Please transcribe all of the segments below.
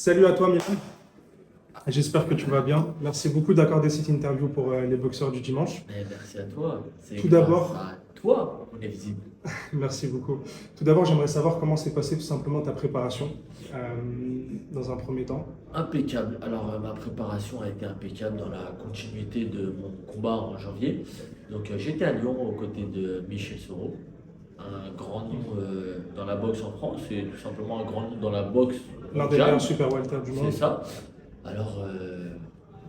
Salut à toi, Milan. J'espère que tu vas bien. Merci beaucoup d'accorder cette interview pour les boxeurs du dimanche. Merci à toi. C'est Tout grâce d'abord, à toi qu'on est visible. merci beaucoup. Tout d'abord, j'aimerais savoir comment s'est passée tout simplement ta préparation euh, dans un premier temps. Impeccable. Alors, ma préparation a été impeccable dans la continuité de mon combat en janvier. Donc, j'étais à Lyon aux côtés de Michel Soro, un grand nom dans la boxe en France et tout simplement un grand nom dans la boxe L'un des meilleurs mondiale. super welter du C'est monde. ça. Alors,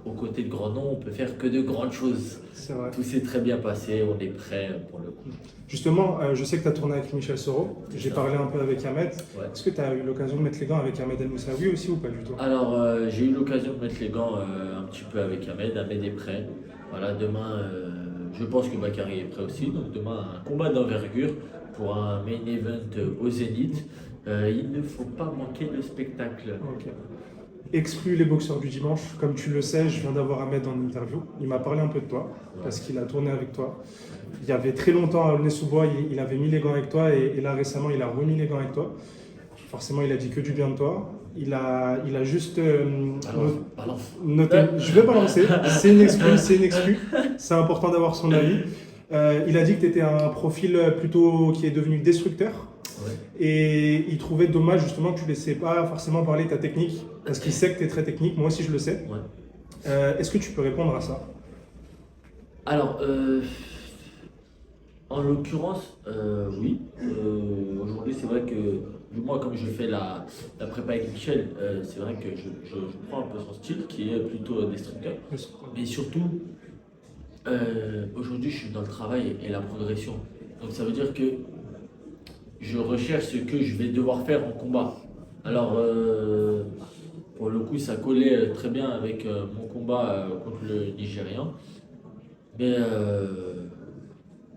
aux côtés de grands noms, on peut faire que de grandes choses. C'est vrai. Tout s'est très bien passé. On est prêt pour le coup. Justement, je sais que tu as tourné avec Michel Soro. J'ai ça. parlé un peu avec Ahmed. Ouais. Est-ce que tu as eu l'occasion de mettre les gants avec Ahmed El Moussaoui aussi ou pas du tout? Alors, j'ai eu l'occasion de mettre les gants un petit peu avec Ahmed. Ahmed est prêt. Voilà, demain, je pense que Bakary est prêt aussi. Donc, demain, un combat d'envergure pour un main event au Zénith. Il ne faut pas manquer le spectacle. Ok. Exclu les boxeurs du dimanche. Comme tu le sais, je viens d'avoir Ahmed en interview. Il m'a parlé un peu de toi parce qu'il a tourné avec toi. Il y avait très longtemps à Aulnay-sous-Bois, il avait mis les gants avec toi et là récemment, il a remis les gants avec toi. Forcément, il a dit que du bien de toi. Il a juste Balance. noté. Je vais balancer. C'est une excuse, c'est une excuse. C'est important d'avoir son avis. Il a dit que tu étais un profil plutôt qui est devenu destructeur. Ouais. Et il trouvait dommage justement que tu ne laissais pas forcément parler ta technique, parce qu'il sait que tu es très technique, moi aussi je le sais. Ouais. Est-ce que tu peux répondre à ça? Alors, en l'occurrence, oui. Aujourd'hui, c'est vrai que moi, comme je fais la prépa avec Michel, c'est vrai que je prends un peu son style qui est plutôt destructeur. Mais surtout, aujourd'hui, je suis dans le travail et la progression. Donc, ça veut dire que je recherche ce que je vais devoir faire en combat. Alors, pour le coup, ça collait très bien avec mon combat contre le Nigérian. Mais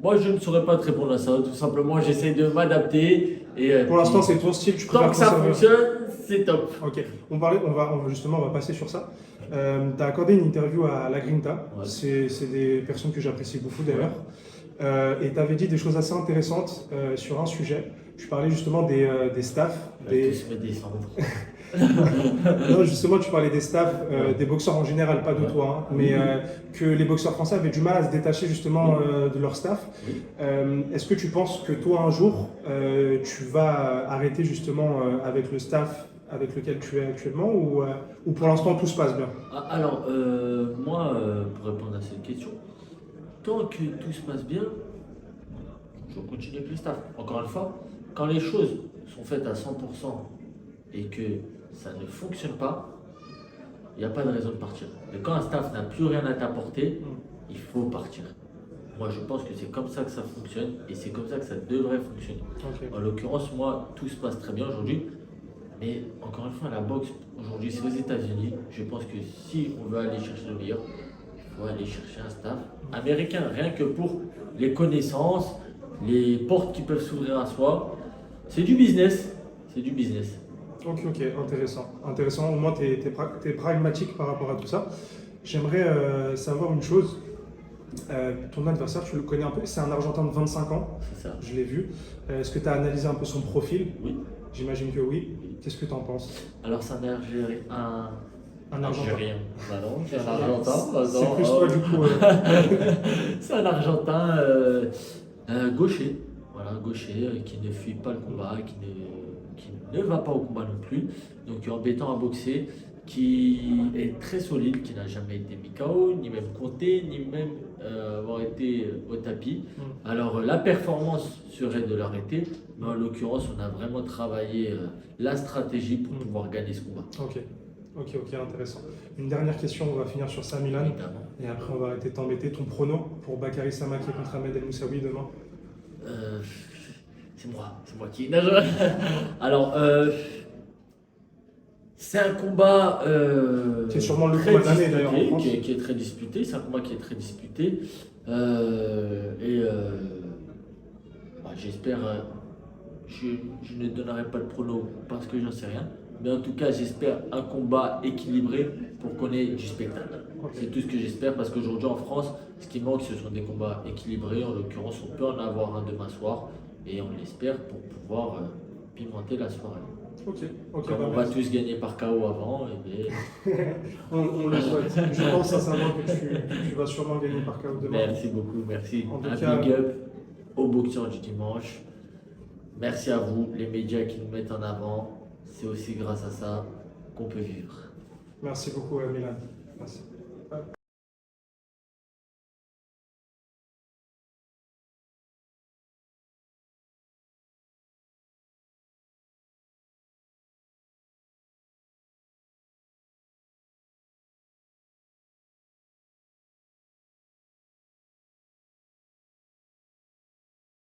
moi, je ne saurais pas te répondre à ça. Tout simplement, j'essaie de m'adapter. Et Pour l'instant, c'est ton style, tu tant préfères que ça conserver. fonctionne, c'est top. Ok, on va passer sur ça. Tu as accordé une interview à La Grinta, Ouais. c'est des personnes que j'apprécie beaucoup d'ailleurs. Et tu avais dit des choses assez intéressantes sur un sujet. Tu parlais justement des staffs, des... Tous me descendre. Non, justement, tu parlais des staffs, des boxeurs en général, pas de Ouais. toi, hein, mais que les boxeurs français avaient du mal à se détacher justement de leur staff. Oui. Est-ce que tu penses que toi, un jour, tu vas arrêter justement avec le staff avec lequel tu es actuellement ou pour l'instant tout se passe bien? Alors, moi, pour répondre à cette question, tant que tout se passe bien, je continue avec le staff. Encore une fois, quand les choses sont faites à 100% et que ça ne fonctionne pas, il n'y a pas de raison de partir. Mais quand un staff n'a plus rien à t'apporter, il faut partir. Moi, je pense que c'est comme ça que ça fonctionne et c'est comme ça que ça devrait fonctionner. Ok. En l'occurrence, moi, tout se passe très bien aujourd'hui. Mais encore une fois, la boxe, aujourd'hui, c'est aux États-Unis. Je pense que si on veut aller chercher le meilleur, il faut aller chercher un staff américain, rien que pour les connaissances, les portes qui peuvent s'ouvrir à soi. C'est du business. C'est du business. Ok, intéressant. Intéressant, au moins tu es pragmatique par rapport à tout ça. J'aimerais savoir une chose. Ton adversaire, tu le connais un peu, c'est un Argentin de 25 ans, C'est ça. je l'ai vu. Est-ce que tu as analysé un peu son profil? Oui. J'imagine que oui. Qu'est-ce que tu en penses? Alors, c'est un Algérien. Un Argentin. Algérien. Bah non, c'est un Argentin. Bah C'est non, plus oh. toi du coup. C'est un Argentin gaucher. Voilà, gaucher qui ne fuit pas le combat, qui ne va pas au combat non plus. Donc embêtant à boxer, qui est très solide, qui n'a jamais été mis KO, ni même compté, ni même avoir été au tapis. Alors la performance serait de l'arrêter, mais en l'occurrence, on a vraiment travaillé la stratégie pour pouvoir gagner ce combat. Ok, intéressant. Une dernière question, on va finir sur ça, Milan. Évidemment. Et après, on va arrêter de t'embêter. Ton prono pour Bakary Samake contre Ahmed El Moussaoui demain? C'est moi qui nage. Alors, c'est un combat C'est sûrement le très combat de l'année, d'ailleurs, en disputé, France. qui est très disputé. C'est un combat qui est très disputé. J'espère. Je ne donnerai pas de prono parce que j'en sais rien. Mais en tout cas, j'espère un combat équilibré pour qu'on ait du spectacle. Ok. C'est tout ce que j'espère parce qu'aujourd'hui en France, ce qui manque, ce sont des combats équilibrés. En l'occurrence, on peut en avoir un demain soir et on l'espère pour pouvoir pimenter la soirée. Ok, ok. Comme bah, on va merci. tous gagner par KO avant, et On le souhaite. Je pense sincèrement que tu vas sûrement gagner par KO demain. merci beaucoup, merci. En tout Un cas- big up aux boxeurs du dimanche. Merci à vous, les médias qui nous mettent en avant. C'est aussi grâce à ça qu'on peut vivre. Merci beaucoup, Milan. Merci. Ouais.